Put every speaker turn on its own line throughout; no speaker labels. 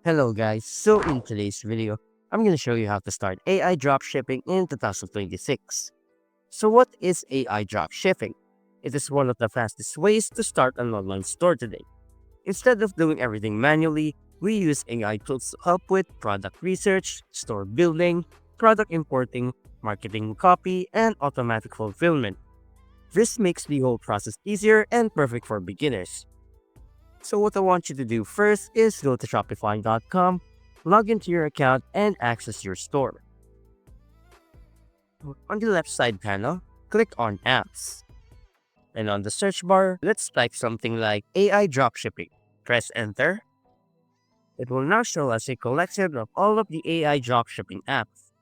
Hello guys, so in today's video, I'm going to show you how to start AI dropshipping in 2026. So what is AI dropshipping? It is one of the fastest ways to start an online store today. Instead of doing everything manually, we use AI tools to help with product research, store building, product importing, marketing copy, and automatic fulfillment. This makes the whole process easier and perfect for beginners. So what I want you to do first is go to Shopify.com, log into your account, and access your store. On the left side panel, click on Apps. And on the search bar, let's type something like AI Dropshipping. Press Enter. It will now show us a collection of all of the AI dropshipping apps.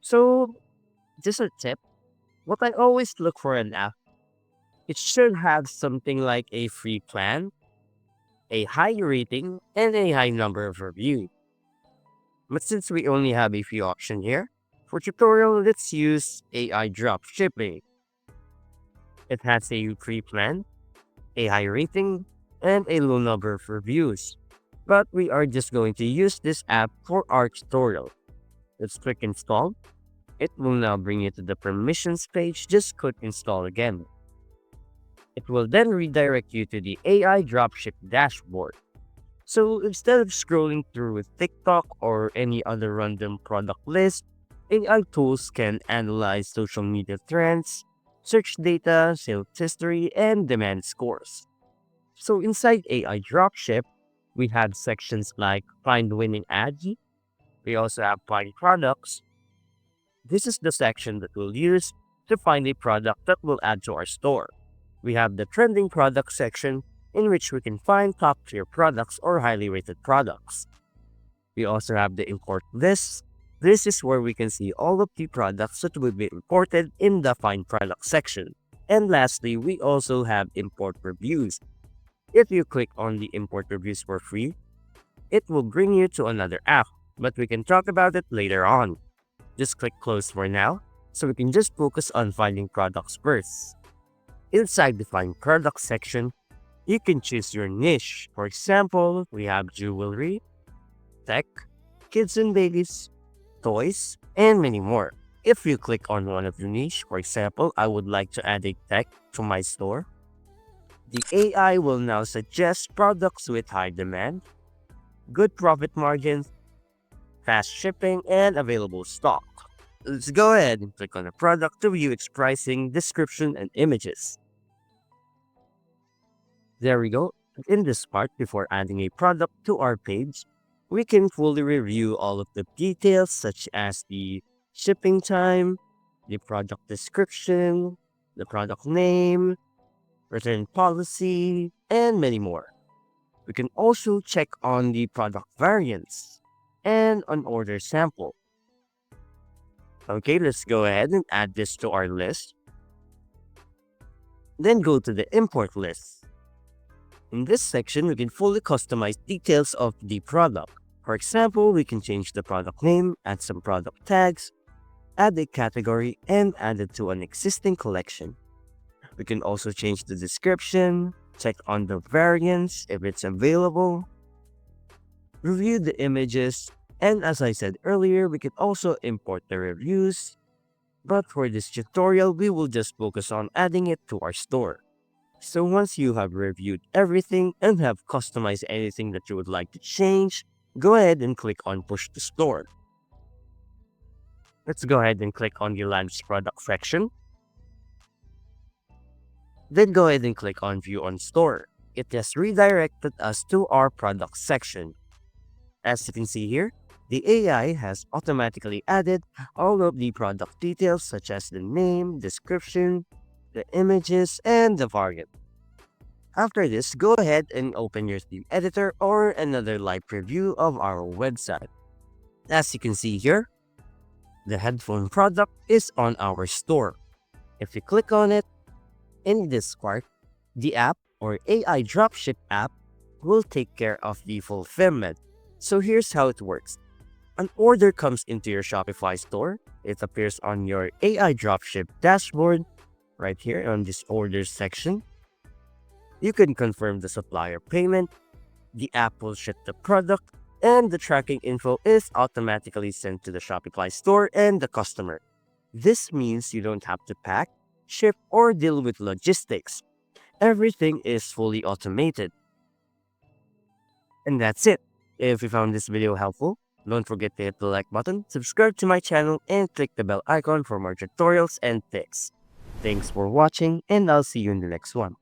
So, just a tip, what I always look for an app, it should have something like a free plan, a high rating, and a high number of reviews. But since we only have a few options here, for tutorial, let's use AI dropshipping. It has a free plan, a high rating, and a low number of reviews. But we are just going to use this app for our tutorial. Let's click install. It will now bring you to the permissions page. Just click install again. It will then redirect you to the AI dropship dashboard. So instead of scrolling through with TikTok or any other random product list, AI tools can analyze social media trends, search data, sales history, and demand scores. So inside AI Dropship, we have sections like Find Winning Ads. We also have Find Products. This is the section that we'll use to find a product that we'll add to our store. We have the Trending Product section, in which we can find top tier products or highly rated products. We also have the import list. This is where we can see all of the products that will be imported in the find product section. And lastly, we also have import reviews. If you click on the import reviews for free, it will bring you to another app, but we can talk about it later on. Just click close for now, so we can just focus on finding products first. Inside the find product section, you can choose your niche. For example, we have jewelry, tech, kids and babies, toys, and many more. If you click on one of the niche, for example, I would like to add a tech to my store, the AI will now suggest products with high demand, good profit margins, fast shipping, and available stock. Let's go ahead and click on the product to view its pricing, description, and images. There we go. In this part, before adding a product to our page, we can fully review all of the details such as the shipping time, the product description, the product name, return policy, and many more. We can also check on the product variants and an order sample. Okay, let's go ahead and add this to our list. Then go to the import list. In this section, we can fully customize details of the product. For example, we can change the product name, add some product tags, add a category, and add it to an existing collection. We can also change the description, check on the variants if it's available, review the images, and as I said earlier, we can also import the reviews. But for this tutorial, we will just focus on adding it to our store. So once you have reviewed everything and have customized anything that you would like to change, go ahead and click on Push to Store. Let's go ahead and click on the Launch Product section. Then go ahead and click on View on Store. It has redirected us to our product section. As you can see here, the AI has automatically added all of the product details such as the name, description, the images, and the variant. After this, go ahead and open your theme editor or another live preview of our website. As you can see here, the headphone product is on our store. If you click on it, in this part, the app or AI Dropship app will take care of the fulfillment. So here's how it works. An order comes into your Shopify store. It appears on your AI Dropship dashboard right here on this orders section. You can confirm the supplier payment. The app will ship the product and the tracking info is automatically sent to the Shopify store and the customer. This means you don't have to pack, ship, or deal with logistics. Everything is fully automated. And that's it. If you found this video helpful, don't forget to hit the like button, subscribe to my channel, and click the bell icon for more tutorials and tips. Thanks for watching, and I'll see you in the next one.